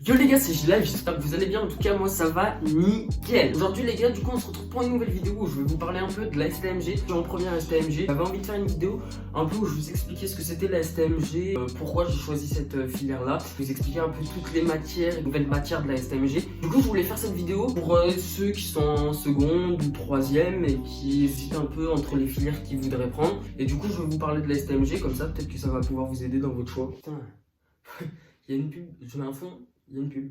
Yo les gars, c'est J-Live, j'espère que vous allez bien. En tout cas, moi ça va nickel. Aujourd'hui les gars, du coup on se retrouve pour une nouvelle vidéo où je vais vous parler un peu de la STMG. Je suis en première STMG. J'avais envie de faire une vidéo un peu où je vous expliquais ce que c'était la STMG, pourquoi j'ai choisi cette filière là, vous expliquer un peu toutes les matières et nouvelles matières de la STMG. Du coup je voulais faire cette vidéo pour ceux qui sont en seconde ou troisième et qui hésitent un peu entre les filières qu'ils voudraient prendre. Et du coup je vais vous parler de la STMG, comme ça peut-être que ça va pouvoir vous aider dans votre choix. Putain, il y a une pub, je mets un fond. Il y a une pub.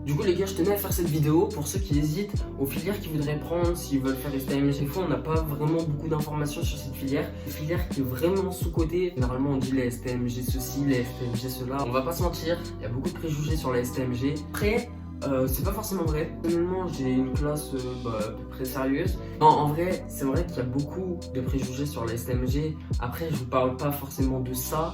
Du coup les gars, je tenais à faire cette vidéo pour ceux qui hésitent aux filières qu'ils voudraient prendre, s'ils veulent faire STMG. Des fois on n'a pas vraiment beaucoup d'informations sur cette filière. Une filière qui est vraiment sous-cotée. Généralement on dit les STMG ceci, les STMG cela. On va pas se mentir, il y a beaucoup de préjugés sur la STMG. Après, c'est pas forcément vrai. Personnellement j'ai une classe à peu près sérieuse. Non, en vrai, c'est vrai qu'il y a beaucoup de préjugés sur la STMG. Après je vous parle pas forcément de ça.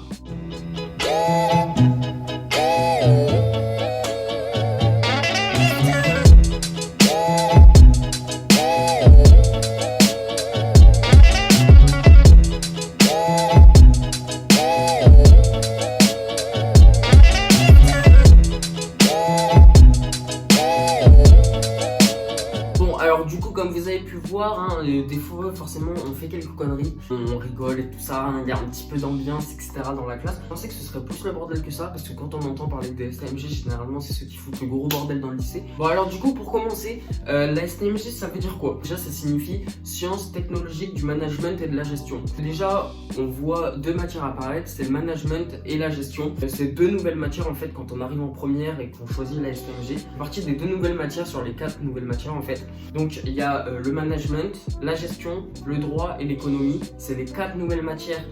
Alors du coup, comme vous avez pu voir, hein, des fois forcément on fait quelques conneries, on rigole et tout ça, hein, il y a un petit peu d'ambiance etc dans la classe. Je pensais que ce serait plus le bordel que ça, parce que quand on entend parler de STMG, généralement c'est ceux qui foutent le gros bordel dans le lycée. Bon alors du coup, pour commencer, la STMG ça veut dire quoi? Déjà ça signifie Sciences technologiques du management et de la gestion. Déjà on voit deux matières apparaître, c'est le management et la gestion. C'est deux nouvelles matières en fait quand on arrive en première et qu'on choisit la STMG. C'est partie des deux nouvelles matières sur les 4 nouvelles matières en fait. Donc il y a le management, la gestion, le droit et l'économie. C'est les 4 nouvelles matières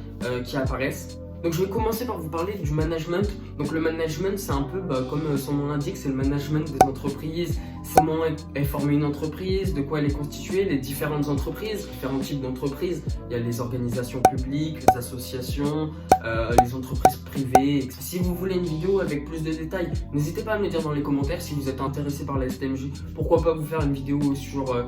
qui apparaissent. Donc je vais commencer par vous parler du management. Donc le management c'est un peu comme son nom l'indique, c'est le management des entreprises. Comment est formée une entreprise, de quoi elle est constituée, les différentes entreprises, différents types d'entreprises. Il y a les organisations publiques, les associations, les entreprises privées. Si vous voulez une vidéo avec plus de détails, n'hésitez pas à me le dire dans les commentaires si vous êtes intéressé par la STMG. Pourquoi pas vous faire une vidéo sur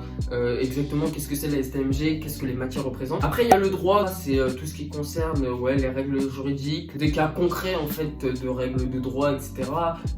exactement qu'est-ce que c'est la STMG, qu'est-ce que les matières représentent. Après il y a le droit, c'est tout ce qui concerne les règles juridiques, des cas concrets en fait de règles de droit, etc.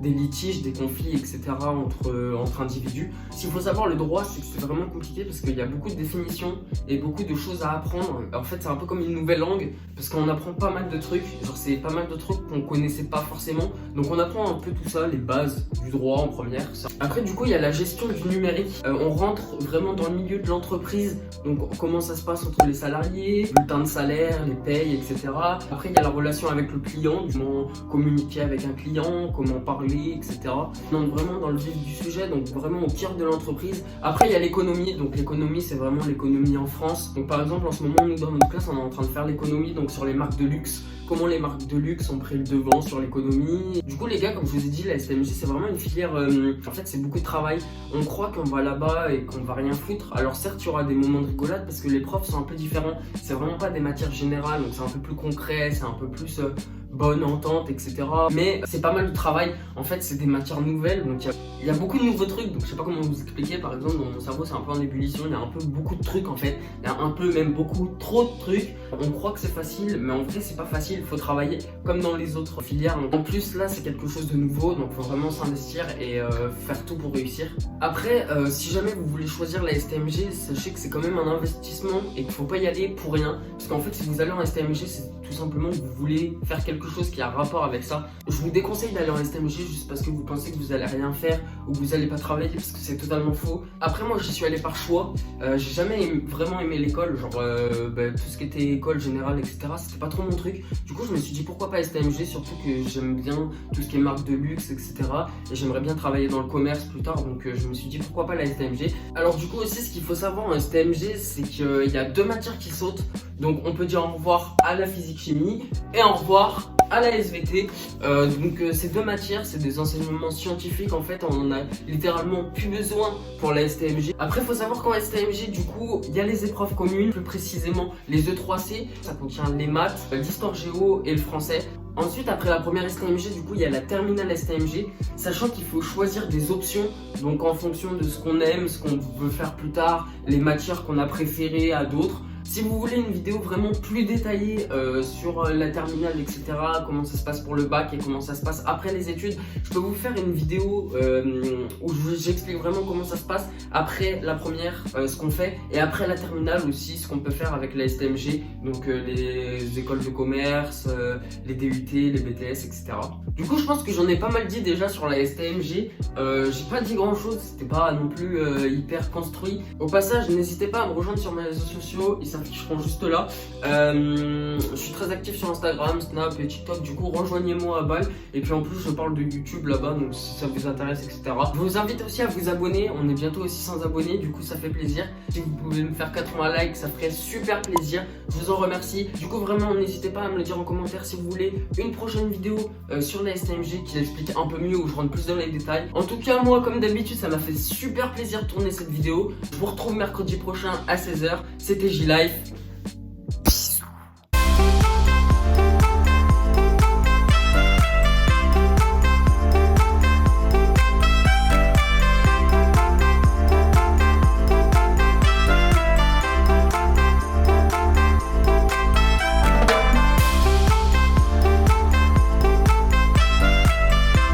Des litiges, des conflits, etc. entre individus. Ce qu'il faut savoir, le droit, c'est que c'est vraiment compliqué parce qu'il y a beaucoup de définitions et beaucoup de choses à apprendre. En fait, c'est un peu comme une nouvelle langue parce qu'on apprend pas mal de trucs. Genre, c'est pas mal de trucs qu'on connaissait pas forcément. Donc, on apprend un peu tout ça, les bases du droit en première. Après, du coup, il y a la gestion du numérique. On rentre vraiment dans le milieu de l'entreprise. Donc, comment ça se passe entre les salariés, le bulletin de salaire, les payes, etc. Après, il y a la relation avec le client, comment communiquer avec un client, comment parler, etc. Donc, vraiment dans le vif du sujet. Donc vraiment au cœur de l'entreprise. Après il y a l'économie, donc l'économie c'est vraiment l'économie en France. Donc par exemple en ce moment nous dans notre classe on est en train de faire l'économie donc sur les marques de luxe, comment les marques de luxe ont pris le devant sur l'économie. Du coup les gars, comme je vous ai dit, la STMG c'est vraiment une filière, en fait c'est beaucoup de travail. On croit qu'on va là-bas et qu'on va rien foutre. Alors certes il y aura des moments de rigolade parce que les profs sont un peu différents, c'est vraiment pas des matières générales, donc c'est un peu plus concret, c'est un peu plus bonne entente, etc. Mais c'est pas mal de travail. En fait, c'est des matières nouvelles, donc il y a beaucoup de nouveaux trucs. Donc je sais pas comment vous expliquer. Par exemple, dans mon cerveau, c'est un peu en ébullition. Il y a un peu beaucoup de trucs en fait. Il y a un peu, même beaucoup trop de trucs. On croit que c'est facile, mais en vrai, c'est pas facile. Il faut travailler comme dans les autres filières. Donc, en plus, là, c'est quelque chose de nouveau. Donc, il faut vraiment s'investir et faire tout pour réussir. Après, si jamais vous voulez choisir la STMG, sachez que c'est quand même un investissement et qu'il faut pas y aller pour rien. Parce qu'en fait, si vous allez en STMG, c'est tout simplement que vous voulez faire quelque chose qui a rapport avec ça. Je vous déconseille d'aller en STMG juste parce que vous pensez que vous allez rien faire ou que vous allez pas travailler, parce que c'est totalement faux. Après moi j'y suis allé par choix. J'ai jamais vraiment aimé l'école, genre tout ce qui était école générale, etc. C'était pas trop mon truc. Du coup je me suis dit pourquoi pas STMG, surtout que j'aime bien tout ce qui est marque de luxe, etc. Et j'aimerais bien travailler dans le commerce plus tard, donc je me suis dit pourquoi pas la STMG. Alors du coup aussi ce qu'il faut savoir en STMG, c'est qu'il y a deux matières qui sautent. Donc on peut dire au revoir à la physique-chimie et au revoir à la SVT. Ces deux matières, c'est des enseignements scientifiques. En fait, on en a littéralement plus besoin pour la STMG. Après, il faut savoir qu'en STMG, du coup, il y a les épreuves communes, plus précisément les E3C. Ça contient les maths, l'histoire géo et le français. Ensuite, après la première STMG, du coup, il y a la terminale STMG, sachant qu'il faut choisir des options, donc en fonction de ce qu'on aime, ce qu'on veut faire plus tard, les matières qu'on a préférées à d'autres. Si vous voulez une vidéo vraiment plus détaillée sur la terminale, etc., comment ça se passe pour le bac et comment ça se passe après les études, je peux vous faire une vidéo où j'explique vraiment comment ça se passe après la première, ce qu'on fait, et après la terminale aussi, ce qu'on peut faire avec la STMG, donc les écoles de commerce, les DUT, les BTS, etc. Du coup, je pense que j'en ai pas mal dit déjà sur la STMG. J'ai pas dit grand chose, c'était pas non plus hyper construit. Au passage, n'hésitez pas à me rejoindre sur mes réseaux sociaux, ils s'afficheront juste là. Je suis très actif sur Instagram, Snap et TikTok, du coup rejoignez-moi à balle. Et puis en plus, je parle de YouTube là-bas, donc si ça vous intéresse, etc. Je vous invite aussi à vous abonner, on est bientôt aux 600 abonnés, du coup ça fait plaisir. Si vous pouvez me faire 80 likes, ça ferait super plaisir, je vous en remercie. Du coup vraiment, n'hésitez pas à me le dire en commentaire si vous voulez une prochaine vidéo sur la STMG qui l'explique un peu mieux, où je rentre plus dans les détails. En tout cas, moi comme d'habitude, ça m'a fait super plaisir de tourner cette vidéo. Je vous retrouve mercredi prochain à 16h, c'était J-Life.